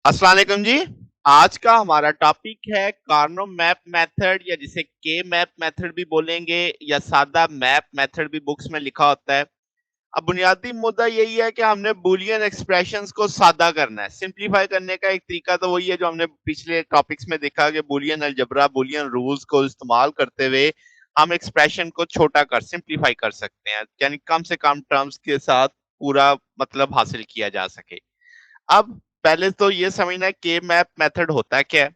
अस्सलाम वालेकुम जी। आज का हमारा टॉपिक है कार्नो मैप मेथड या जिसे के मैप मेथड भी बोलेंगे या सादा मैप मेथड भी बुक्स में लिखा होता है। अब बुनियादी मुद्दा यही है कि हमने बूलियन एक्सप्रेशंस को सादा करना है। सिंपलीफाई करने का एक तरीका तो वही है जो हमने पिछले टॉपिक्स में देखा कि बूलियन अलजबरा, बूलियन रूल्स को इस्तेमाल करते हुए हम एक्सप्रेशन को छोटा कर सिंपलीफाई कर सकते हैं। यानी कम से कम टर्म्स के साथ पूरा मतलब हासिल किया जा सके। अब पहले तो ये समझना है के मैप मेथड होता क्या है।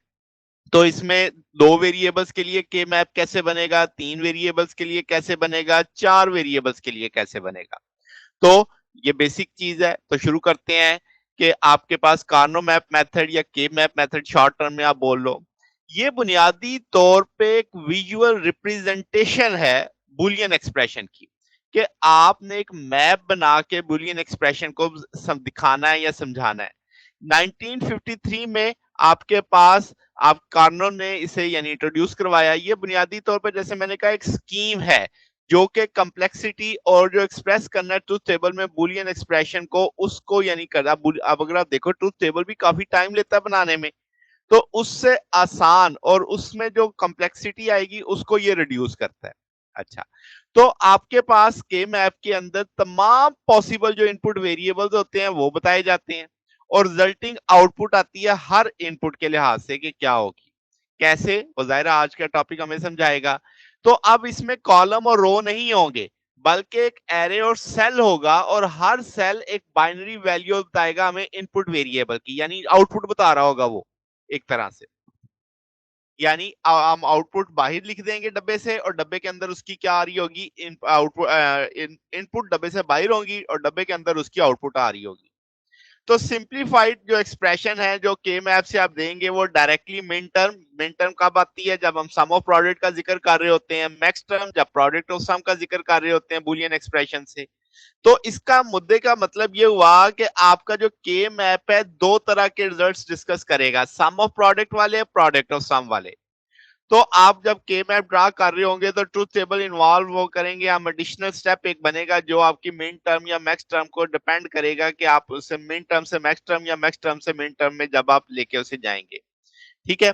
तो इसमें दो वेरिएबल्स के लिए के मैप कैसे बनेगा, तीन वेरिएबल्स के लिए कैसे बनेगा, चार वेरिएबल्स के लिए कैसे बनेगा। तो ये बेसिक चीज है। तो शुरू करते हैं कि आपके पास कार्नो मैप मेथड या के मैप मेथड शॉर्ट टर्म में आप बोल लो। ये बुनियादी तौर पे एक विजुअल रिप्रेजेंटेशन है बुलियन एक्सप्रेशन की, कि आपने एक मैप बना के बुलियन एक्सप्रेशन को दिखाना है या समझाना है। 1953 में आपके पास आप कार्नो ने इसे यानी इंट्रोड्यूस करवाया। ये बुनियादी तौर पर जैसे मैंने कहा एक स्कीम है जो कि कम्प्लेक्सिटी और जो एक्सप्रेस करना है ट्रूथ टेबल में बुलियन एक्सप्रेशन को उसको यानी कर अब अगर आप देखो ट्रूथ टेबल भी काफी टाइम लेता है बनाने में, तो उससे आसान और उसमें जो कम्प्लेक्सिटी आएगी उसको ये रिड्यूस करता है। अच्छा, तो आपके पास के मैप के अंदर तमाम पॉसिबल जो इनपुट वेरिएबल्स होते हैं वो बताए जाते हैं और रिजल्टिंग आउटपुट आती है हर इनपुट के लिहाज से कि क्या होगी कैसे, वो जाहिर है आज का टॉपिक हमें समझाएगा। तो अब इसमें कॉलम और रो नहीं होंगे, बल्कि एक एरे और सेल होगा और हर सेल एक बाइनरी वैल्यू बताएगा हमें इनपुट वेरिएबल की, यानी आउटपुट बता रहा होगा वो एक तरह से। यानी हम आउटपुट बाहर लिख देंगे डब्बे से और डब्बे के अंदर उसकी क्या आ रही होगी, इनपुट डब्बे से बाहर होगी और डब्बे के अंदर उसकी आउटपुट आ रही होगी। तो सिंप्लीफाइड जो एक्सप्रेशन है जो के मैप से आप देंगे वो डायरेक्टली मिन टर्म कब आती है, जब हम सम ऑफ प्रोडक्ट का जिक्र कर रहे होते हैं, मैक्स टर्म जब प्रोडक्ट ऑफ सम का जिक्र कर रहे होते हैं बुलियन एक्सप्रेशन से। तो इसका मुद्दे का मतलब ये हुआ कि आपका जो के मैप है दो तरह के रिजल्ट्स डिस्कस करेगा, सम ऑफ प्रोडक्ट वाले, प्रोडक्ट ऑफ सम वाले। तो आप जब के मैप ड्रा कर रहे होंगे तो ट्रूथ टेबल इन्वॉल्व वो करेंगे हम, एडिशनल स्टेप एक बनेगा जो आपकी मिन टर्म या मैक्स टर्म को डिपेंड करेगा कि आप उसे मिन टर्म से मैक्स टर्म या मैक्स टर्म से मिन टर्म में जब आप लेके उसे जाएंगे। ठीक है।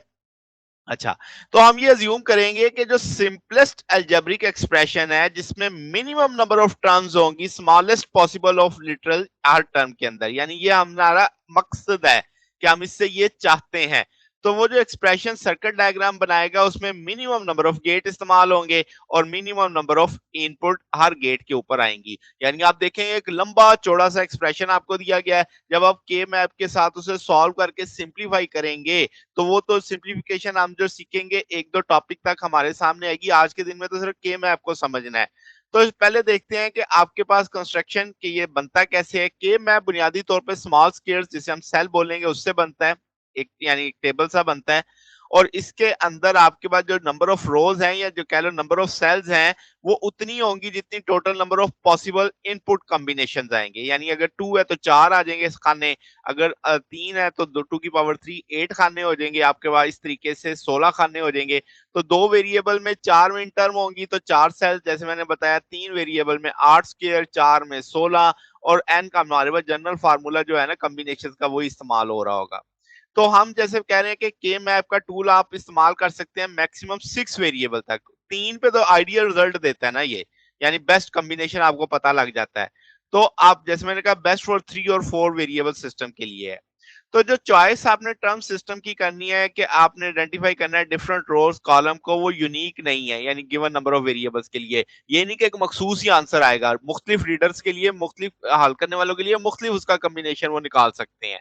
अच्छा, तो हम ये अज्यूम करेंगे कि जो सिंपलेस्ट अलजेब्रिक एक्सप्रेशन है जिसमें मिनिमम नंबर ऑफ टर्म्स होंगी smallest possible of literal her term के अंदर, यानी ये हमारा मकसद है कि हम इससे ये चाहते हैं। तो वो जो एक्सप्रेशन सर्किट डायग्राम बनाएगा उसमें मिनिमम नंबर ऑफ गेट इस्तेमाल होंगे और मिनिमम नंबर ऑफ इनपुट हर गेट के ऊपर आएंगी। यानी आप देखेंगे एक लंबा चौड़ा सा एक्सप्रेशन आपको दिया गया है, जब आप के मैप के साथ उसे सॉल्व करके सिंप्लीफाई करेंगे तो वो तो सिंप्लीफिकेशन हम जो सीखेंगे एक दो टॉपिक तक हमारे सामने आएगी। आज के दिन में तो सिर्फ के मैप को समझना है। तो पहले देखते हैं कि आपके पास कंस्ट्रक्शन के ये बनता कैसे है। के मैप बुनियादी तौर पे स्मॉल स्क्वेयर्स जिसे हम सेल बोलेंगे उससे बनता है, एक यानी एक टेबल सा बनता है। और इसके अंदर आपके पास जो नंबर ऑफ रोज हैं या जो कह लो नंबर ऑफ सेल्स हैं वो उतनी होंगी जितनी total number of possible input combination आएंगे। यानी अगर टू है तो चार आ जाएंगे इस खाने, अगर तीन है तो दो टू की पावर थ्री एट खाने हो जाएंगे आपके पास, इस तरीके से 16 खाने हो जाएंगे। तो दो वेरिएबल में चार मिन टर्म होंगी तो चार सेल जैसे मैंने बताया, तीन वेरिएबल में आठ स्क्वायर, चार में 16 और एन का हमारे पास जनरल फार्मूला जो है ना कॉम्बिनेशन का वो इस्तेमाल हो रहा होगा। तो हम जैसे कह रहे हैं कि के मैप का टूल आप इस्तेमाल कर सकते हैं मैक्सिमम सिक्स वेरिएबल तक। तीन पे तो आइडियल रिजल्ट देता है ना ये, यानी बेस्ट कॉम्बिनेशन आपको पता लग जाता है। तो आप जैसे मैंने कहा बेस्ट फॉर थ्री और फोर वेरिएबल सिस्टम के लिए है। तो जो चॉइस आपने टर्म सिस्टम की करनी है कि आपने आइडेंटिफाई करना है डिफरेंट रोज कॉलम को, वो यूनिक नहीं है यानी गिवन नंबर ऑफ वेरिएबल्स के लिए। ये नहीं कि एक मखसूस ही आंसर आएगा, मुख्तलिफ रीडर्स के लिए, मुख्तलिफ हल करने वालों के लिए मुख्तलिफ उसका कम्बिनेशन वो निकाल सकते हैं।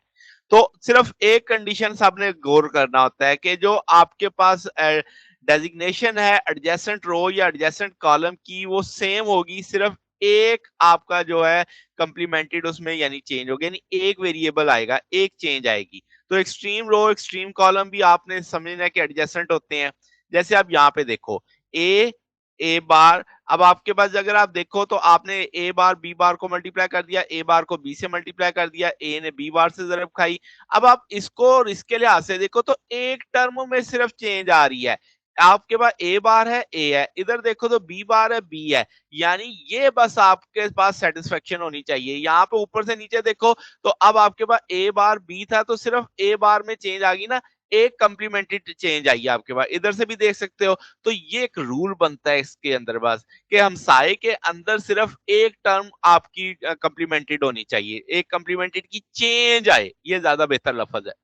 तो सिर्फ एक कंडीशन आपने गौर करना होता है कि जो आपके पास डेजिग्नेशन है एडजेसेंट रो या एडजेसेंट कॉलम की वो सेम होगी, सिर्फ एक आपका जो है कंप्लीमेंटेड उसमें यानी चेंज होगा, यानी एक वेरिएबल आएगा, एक चेंज आएगी। तो एक्सट्रीम रो एक्सट्रीम कॉलम भी आपने समझना है कि एडजेसेंट होते हैं। जैसे आप यहाँ पे देखो ए ए बार, अब आपके पास अगर आप देखो तो आपने ए बार बी बार को मल्टीप्लाई कर दिया, ए बार को बी से मल्टीप्लाई कर दिया, ए ने बी बार से जरब खाई। अब आप इसको और इसके लिहाज से देखो तो एक टर्म में सिर्फ चेंज आ रही है। आपके पास ए बार है, ए है, इधर देखो तो बी बार है, बी है, यानी ये बस आपके पास सेटिस्फेक्शन होनी चाहिए। यहाँ पे ऊपर से नीचे देखो तो अब आपके पास ए बार बी था तो सिर्फ ए बार में चेंज आ गई ना, एक कंप्लीमेंट्री चेंज आई है आपके पास, इधर से भी देख सकते हो। तो ये एक रूल बनता है इसके अंदर बस कि हम साए के अंदर सिर्फ एक टर्म आपकी कंप्लीमेंटेड होनी चाहिए, एक कंप्लीमेंटेड की चेंज आए, ये ज्यादा बेहतर लफज है।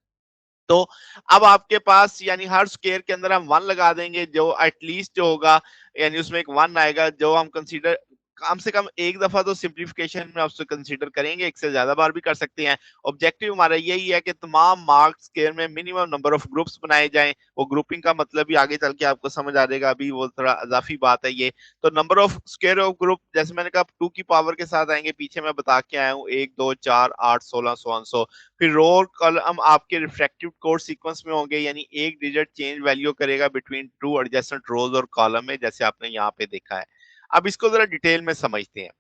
तो अब आपके पास यानी हर स्क्वायर के अंदर हम 1 लगा देंगे, जो एटलीस्ट जो होगा यानी उसमें एक 1 आएगा, जो हम कंसीडर कम से कम एक दफा तो सिंप्लीफिकेशन में उससे कंसीडर करेंगे, एक से ज्यादा बार भी कर सकते हैं। ऑब्जेक्टिव हमारा यही है कि तमाम मार्क्स स्क्वायर में मिनिमम नंबर ऑफ ग्रुप्स बनाए जाएं। वो ग्रुपिंग का मतलब भी आगे चल के आपको समझ आ जाएगा, अभी वो थोड़ा इजाफी बात है ये। तो number of square of group जैसे मैंने कहा 2 की पावर के साथ आएंगे, पीछे मैं बता के आया हूँ 1 2 4 8 16 सो ऑन सो। फिर रो और कॉलम आपके रिफ्रैक्टिव कोड सीक्वेंस में होंगे, यानी एक डिजिट चेंज वैल्यू करेगा बिटवीन टू एडजेसेंट रोज और कॉलम में, जैसे आपने यहाँ पे देखा है। अब इसको जरा डिटेल में समझते हैं।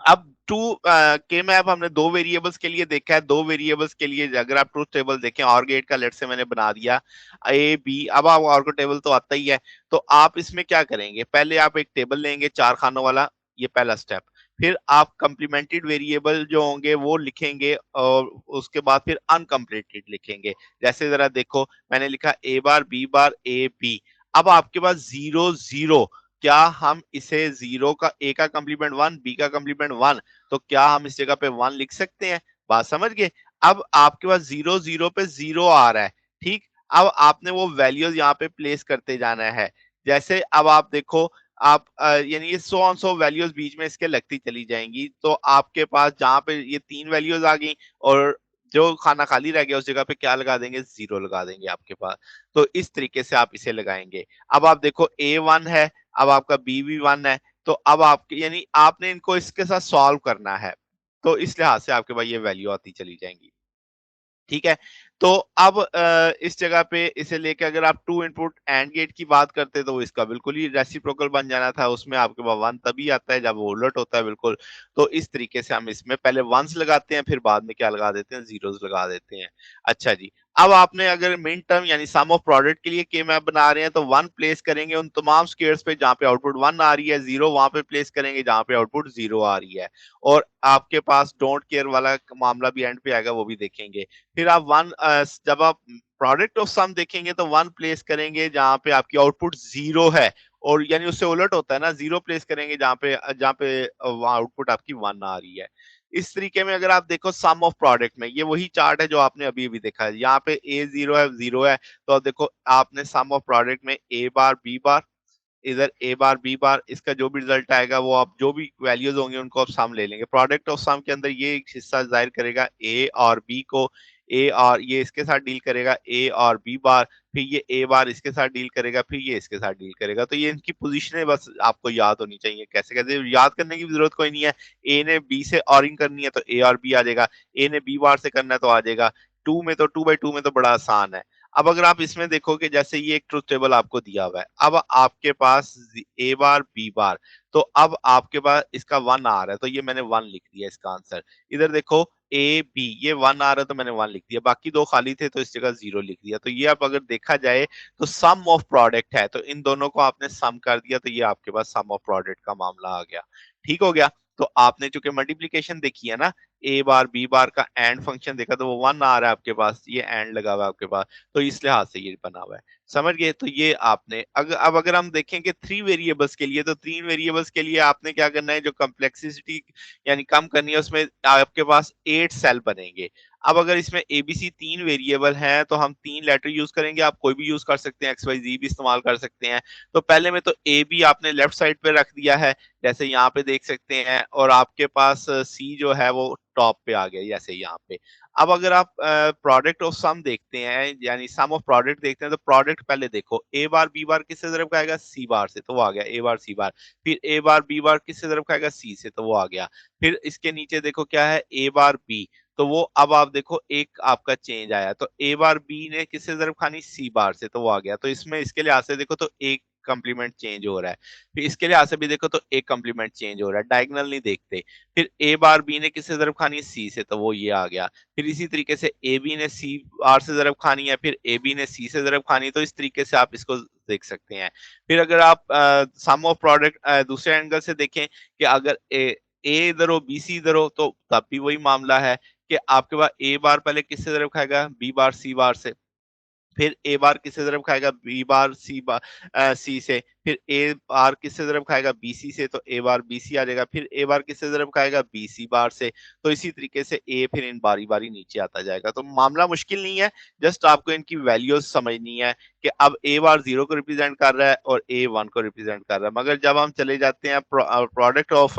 अब टू के मैप हमने दो वेरिएबल्स के लिए देखा है, दो वेरिएबल्स के लिए अगर आप ट्रूथ टेबल देखें, और गेट का लेट से मैंने बना दिया ए बी, अब आप और को टेबल तो आता ही है। तो आप इसमें क्या करेंगे, पहले आप एक टेबल लेंगे 4 खानों वाला, ये पहला स्टेप। फिर आप कंप्लीमेंटेड वेरिएबल जो होंगे वो लिखेंगे, और उसके बाद फिर अनकम्प्लीटेड लिखेंगे। जैसे जरा देखो, मैंने लिखा ए बार बी बार ए बी। अब आपके पास 0 0, क्या हम इसे जीरो का ए का कंप्लीमेंट 1 बी का कंप्लीमेंट 1, तो क्या हम इस जगह पे 1 लिख सकते हैं? बात समझ गए? अब आपके पास 0 0 पे 0 आ रहा है, ठीक। अब आपने वो वैल्यूज यहाँ पे प्लेस करते जाना है। जैसे अब आप देखो, आप यानी ये सो ऑन सो वैल्यूज बीच में इसके लगती चली जाएंगी, तो आपके पास जहां पे ये 3 वैल्यूज आ गई और जो खाना खाली रह गया उस जगह पे क्या लगा देंगे, 0 लगा देंगे आपके पास। तो इस तरीके से आप इसे लगाएंगे। अब आप देखो A1 है, अब आपका बी भी 1 है, तो अब आपके यानी आपने इनको इसके साथ सॉल्व करना है, तो इस लिहाज से आपके पास ये वैल्यू आती चली जाएंगी। ठीक है। तो अब इस जगह पे इसे लेके अगर आप टू इनपुट एंड गेट की बात करते तो इसका बिल्कुल ही रेसिप्रोकल बन जाना था, उसमें आपके पास 1 तभी आता है जब वो उलट होता है बिल्कुल। तो इस तरीके से हम इसमें पहले वंस लगाते हैं, फिर बाद में क्या लगा देते हैं, जीरोस लगा देते हैं। अच्छा जी, अब आपने अगर मिन टर्म यानी सम ऑफ प्रोडक्ट के लिए के मैप बना रहे हैं तो 1 प्लेस करेंगे उन तमाम स्क्वायर्स पे जहां पे आउटपुट 1 आ रही है, 0 वहां पे प्लेस करेंगे जहां पे आउटपुट 0 आ रही है। और आपके पास डोंट केयर वाला मामला भी एंड पे आएगा, वो भी देखेंगे। फिर आप जब आप प्रोडक्ट ऑफ सम देखेंगे तो 1 प्लेस करेंगे जहां पे आपकी आउटपुट 0 है, और यानी उससे उलट होता है ना, 0 प्लेस करेंगे जहां पे आउटपुट आपकी 1 आ रही है। इस तरीके में अगर आप देखो सम ऑफ प्रोडक्ट में, ये वही चार्ट है जो आपने अभी अभी देखा है, यहाँ पे ए 0 है 0 है, तो अब देखो आपने सम ऑफ प्रोडक्ट में ए बार बी बार, इधर ए बार बी बार, इसका जो भी रिजल्ट आएगा वो आप जो भी वैल्यूज होंगे उनको आप सम ले लेंगे। प्रोडक्ट ऑफ सम के अंदर ये एक हिस्सा जाहिर करेगा ए और बी को, ए और ये इसके साथ डील करेगा ए और बी बार, फिर ये ए बार इसके साथ डील करेगा, फिर ये इसके साथ डील करेगा। तो ये इनकी पोजीशनें बस आपको याद होनी चाहिए, कैसे कैसे याद करने की भी जरूरत कोई नहीं है। ए ने बी से ऑरिंग करनी है तो ए और बी आ जाएगा, ए ने बी बार से करना है तो आ जाएगा। टू में तो 2 by 2 में तो बड़ा आसान है। अब अगर आप इसमें देखोगे, जैसे ये एक ट्रुथ टेबल आपको दिया हुआ है, अब आपके पास ए बार बी बार, तो अब आपके पास इसका 1 आ रहा है तो ये मैंने 1 लिख दिया इसका आंसर। इधर देखो ए बी, ये 1 आ रहा है तो मैंने 1 लिख दिया, बाकी दो खाली थे तो इस जगह 0 लिख दिया। तो ये अब अगर देखा जाए तो सम ऑफ प्रोडक्ट है, तो इन दोनों को आपने सम कर दिया तो ये आपके पास सम ऑफ प्रोडक्ट का मामला आ गया। ठीक हो गया। तो आपने चूंकि मल्टीप्लीकेशन देखी है ना, ए बार बी बार का एंड फंक्शन देखा तो वो 1 आ रहा है आपके पास, ये एंड लगा हुआ है आपके पास, तो इस लिहाज से ये बना हुआ है। समझ गए? तो ये आपने अब अगर हम देखें कि 3 वेरिएबल्स के लिए, तो 3 वेरिएबल्स के लिए आपने क्या करना है, जो कॉम्प्लेक्सिटी यानी कम करनी है, उसमें आपके पास 8 सेल बनेंगे। अब अगर इसमें एबीसी 3 वेरिएबल हैं तो हम 3 लेटर यूज करेंगे, आप कोई भी यूज कर सकते हैं, एक्स वाई जी भी इस्तेमाल कर सकते हैं। तो पहले में तो ए बी आपने लेफ्ट साइड पे रख दिया है, जैसे यहाँ पे देख सकते हैं, और आपके पास सी जो है वो टॉप पे आ गया जैसे यहाँ पे। अब अगर आप प्रोडक्ट ऑफ सम देखते हैं यानी सम ऑफ प्रोडक्ट देखते हैं, तो प्रोडक्ट पहले देखो ए बार बी बार किससे ज़रब खाएगा, सी बार से, तो वो आ गया ए बार सी बार। फिर ए बार बी बार किससे ज़रब खाएगा, सी से, तो वो आ गया। फिर इसके नीचे देखो क्या है, ए बार बी, तो वो अब आप देखो एक आपका चेंज आया, तो ए बार बी ने किससे ज़रब खानी, सी बार से, तो वो आ गया। तो इसमें इसके लिहाज से देखो तो एक कंप्लीमेंट चेंज हो रहा है, फिर इसके लिहाज से भी देखो तो एक कंप्लीमेंट चेंज हो रहा है, डायगोनल नहीं देखते। फिर ए बार बी ने किससे ज़रब खानी है, सी से, तो वो ये आ गया। फिर इसी तरीके से ए बी ने सी आर से ज़रब खानी है, फिर ए बी ने सी से ज़रब खानी है, तो इस तरीके से आप इसको देख सकते हैं। फिर अगर आप सम ऑफ प्रोडक्ट दूसरे एंगल से देखें कि अगर ए इधर हो, बी सी इधर हो, तो तब भी वही मामला है कि आपके पास ए बार पहले किससे ज़रब खाएगा? बी बार सी बार से। फिर ए बार किससे ज़रब खाएगा? बी बार सी से। फिर ए बार किससे ज़रब खाएगा? बीसी से, तो ए बार बीसी आ जाएगा। फिर ए बार किससे ज़रब खाएगा? बीसी बार से। तो इसी तरीके से ए फिर इन बारी-बारी नीचे आता जाएगा। तो मामला मुश्किल नहीं है, जस्ट आपको इनकी वैल्यूज़ समझनी है कि अब ए बार 0 को रिप्रेज़ेंट कर रहा है और ए 1 को रिप्रेज़ेंट कर रहा है। मगर जब हम चले जाते हैं प्रोडक्ट ऑफ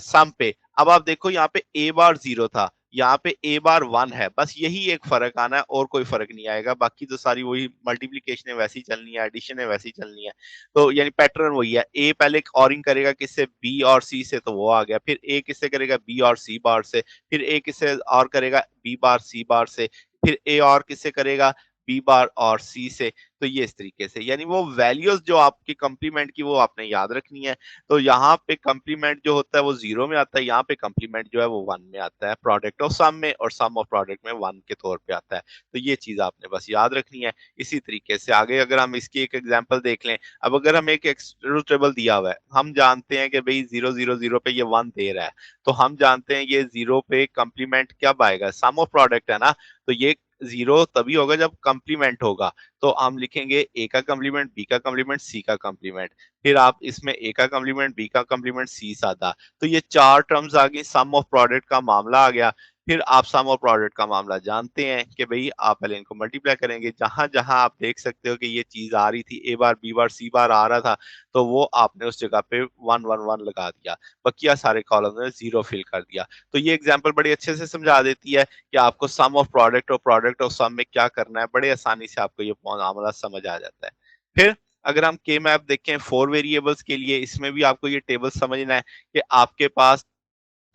सम पे, अब आप देखो यहाँ पे ए बार 0 था, यहाँ पे ए बार 1 है, बस यही एक फ़र्क आना है और कोई फ़र्क नहीं आएगा, बाकी तो सारी वही मल्टीप्लिकेशनें वैसी चलनी है, एडिशनें वैसी चलनी है। तो यानी पैटर्न वही है, ए पहले ऑरिंग करेगा किससे? बी और सी से, तो वो आ गया। फिर ए किससे करेगा? बी और सी बार से। फिर ए किससे और करेगा? बी बार सी बार से। फिर ए और किससे करेगा? बी बार और सी से। तो ये इस तरीके से, यानी वो वैल्यूज़ जो आपकी कॉम्प्लीमेंट की वो आपने याद रखनी है। तो यहाँ पे कॉम्प्लीमेंट जो होता है वो 0 में आता है, यहाँ पे कॉम्प्लीमेंट जो है वो 1 में आता है, प्रोडक्ट ऑफ सम में, और सम ऑफ प्रोडक्ट में 1 के तौर पे आता है। तो ये चीज़ आपने बस याद रखनी है। इसी तरीके से आगे अगर हम इसकी एक एग्जांपल देख लें, अब अगर हमें एक ट्रुथ टेबल दिया हुआ है, हम जानते हैं कि भई 0, 0, 0 पे ये 1 दे रहा है, तो हम जानते हैं ये 0 पे कॉम्प्लीमेंट कब आएगा? सम ऑफ प्रोडक्ट है ना, तो ये 0 तभी होगा जब कॉम्प्लीमेंट होगा। तो हम लिखेंगे ए का कॉम्प्लीमेंट, बी का कॉम्प्लीमेंट, सी का कॉम्प्लीमेंट। फिर आप इसमें ए का कॉम्प्लीमेंट, बी का कॉम्प्लीमेंट, सी सादा। तो ये 4 टर्म्स आ गई, सम ऑफ प्रोडक्ट का मामला आ गया। फिर आप सम ऑफ प्रोडक्ट का मामला जानते हैं कि भई आप पहले इनको मल्टीप्लाई करेंगे, जहाँ-जहाँ आप देख सकते हो कि ये चीज़ आ रही थी, ए बार, बी बार, सी बार आ रहा था, तो वो आपने उस जगह पे 1, 1, 1 लगा दिया। बकिया सारे कॉलम में 0 फिल कर दिया। तो ये एग्जांपल बड़ी अच्छे से समझा देती है कि आपको सम ऑफ प्रोडक्ट और प्रोडक्ट ऑफ सम में क्या करना है, बड़े आसानी से आपको ये मामला समझ आ जाता है। फिर अगर हम के मैप देखें 4 वेरिएबल्स के लिए, इसमें भी आपको ये टेबल समझना है कि आपके पास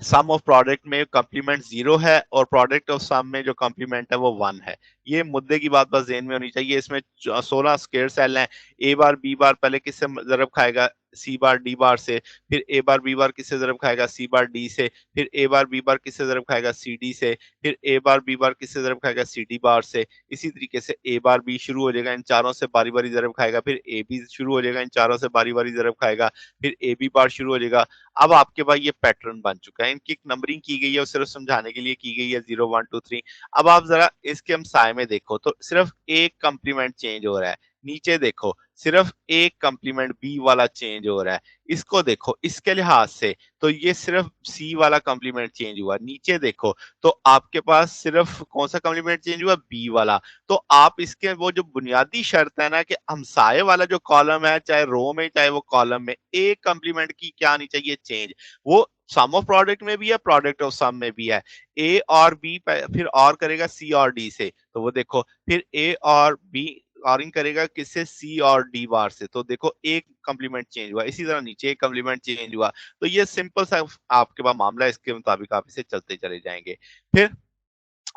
सम ऑफ प्रोडक्ट में कॉम्प्लीमेंट 0 है और प्रोडक्ट ऑफ सम में जो कॉम्प्लीमेंट है वो 1 है। ये मुद्दे की बात बस ज़हन में होनी चाहिए। इसमें 16 स्क्वायर सेल हैं। ए बार बी बार पहले किससे ज़रब खाएगा? सी बार डी बार से। फिर ए बार बी बार किससे ज़रब खाएगा? सी बार डी से। फिर ए बार बी बार किससे ज़रब खाएगा? सी डी से। फिर ए बार बी बार किससे ज़रब खाएगा? सी डी बार से। इसी तरीके से ए बार बी शुरू हो जाएगा, इन चारों से बारी-बारी ज़रब खाएगा। फिर ए बी शुरू हो जाएगा, इन चारों से बारी-बारी ज़रब खाएगा। फिर ए बी बार शुरू हो जाएगा। अब आपके पास ये पैटर्न बन चुका है। इनकी एक नंबरिंग की गई है और सिर्फ समझाने के लिए की गई है 0, 1, 2, 3। अब आप ज़रा इसके हम साए में देखो तो सिर्फ एक कॉम्प्लीमेंट चेंज हो रहा है। नीचे देखो सिर्फ एक कॉम्प्लीमेंट बी वाला चेंज हो रहा है। इसको देखो इसके लिहाज से तो ये सिर्फ सी वाला कॉम्प्लीमेंट चेंज हुआ। नीचे देखो तो आपके पास सिर्फ कौन-सा कॉम्प्लीमेंट चेंज हुआ? बी वाला। तो आप इसके वो जो बुनियादी शर्त है ना कि हमसाये वाला जो कॉलम है, चाहे रो में चाहे वो कॉलम में, एक कॉम्प्लीमेंट की क्या आनी चाहिए? चेंज। वो सम ऑफ प्रोडक्ट में भी है, प्रोडक्ट ऑफ सम में भी है। ए और बी फिर और करेगा सी और डी से, तो वो देखो फिर ए और बी ऑरिंग करेगा किससे? सी और डी बार से, तो देखो एक कॉम्प्लीमेंट चेंज हुआ। इसी तरह नीचे एक कॉम्प्लीमेंट चेंज हुआ। तो ये सिंपल सा आपके पास मामला है, इसके मुताबिक आप इसे चलते चले जाएंगे। फिर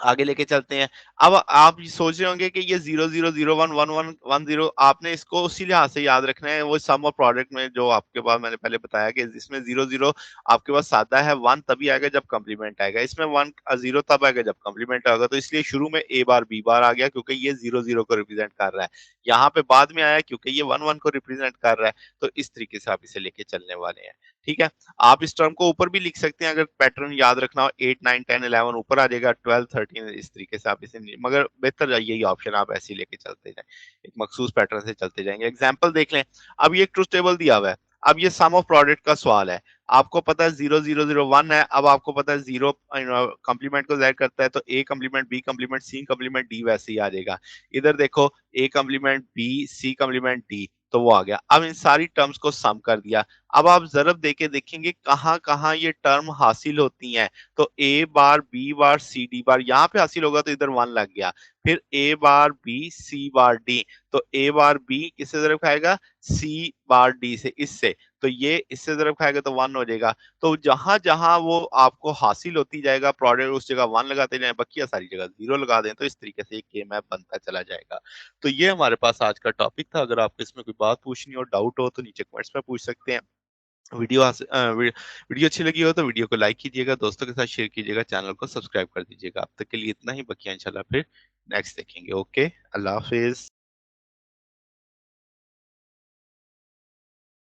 आगे लेके चलते हैं। अब आप ये सोच रहे होंगे कि ये 0, 0, 0, 1, 1, 1, 1, 0 आपने इसको उसी लिहाज से याद रखना है, वो सम और प्रोडक्ट में जो आपके पास मैंने पहले बताया कि इसमें 0, 0 आपके पास सादा है, 1 तभी आएगा जब कॉम्प्लीमेंट आएगा। इसमें 1 0 तब आएगा जब कॉम्प्लीमेंट आएगा, तो इसलिए शुरू में ए बार बी बार आ गया क्योंकि ये 0, 0 को रिप्रेजेंट कर रहा है। यहाँ पे बाद में आया क्योंकि ये 1, 1 को रिप्रेजेंट कर रहा है। तो इस तरीके से आप इसे लेके चलने वाले हैं। ठीक है? आप इस टर्म को ऊपर भी लिख सकते हैं अगर पैटर्न याद रखना हो 8, 9, 10, 11 ऊपर आ जाएगा 12, 13 इस तरीके से आप इसे मगर बेहतर यही ऑप्शन आप ऐसे ही लेके चलते जाएं, एक मखसूस पैटर्न से चलते जाएंगे। एग्जाम्पल देख लें। अब ये एक ट्रुथ टेबल दिया हुआ है। अब ये सम ऑफ प्रोडक्ट का सवाल है। आपको पता है 0, 0, 0, 1 है। अब आपको पता है 0 कॉम्प्लीमेंट को ज़ाहिर करता है तो A complement B complement C complement D वैसे ही आ जाएगा। इधर देखो A complement B C complement D, तो वो आ गया। अब इन सारी टर्म्स को सम कर दिया। अब आप ज़रब देके देखेंगे कहाँ-कहाँ ये टर्म हासिल होती हैं। तो ए बार, बी बार, सी डी बार यहाँ पे हासिल होगा तो इधर 1 लग गया। फिर ए बार बी, सी बार डी, तो ए बार बी किससे ज़रब खाएगा? सी बार डी से, इससे। तो ये इससे ज़रब खाएगा तो 1 हो जाएगा। तो जहाँ-जहाँ वो आपको हासिल होती जाएगा प्रोडक्ट उस जगह 1 लगाते जाएँ, बकिया सारी जगह 0 लगा दें, तो इस तरीके से एक के मैप बनता चला जाएगा। तो ये हमारे पास आज का टॉपिक था। अगर आपको इसमें कोई बात पूछनी हो, डाउट हो तो नीचे कमेंट्स में पूछ सकते हैं। वीडियो अच्छी लगी हो तो वीडियो को लाइक कीजिएगा, दोस्तों के साथ शेयर कीजिएगा, चैनल को सब्सक्राइब कर दीजिएगा। अब तक के लिए इतना ही, बकिया इंशाल्लाह फिर नेक्स्ट देखेंगे। ओके, अल्लाह हाफ़िज़।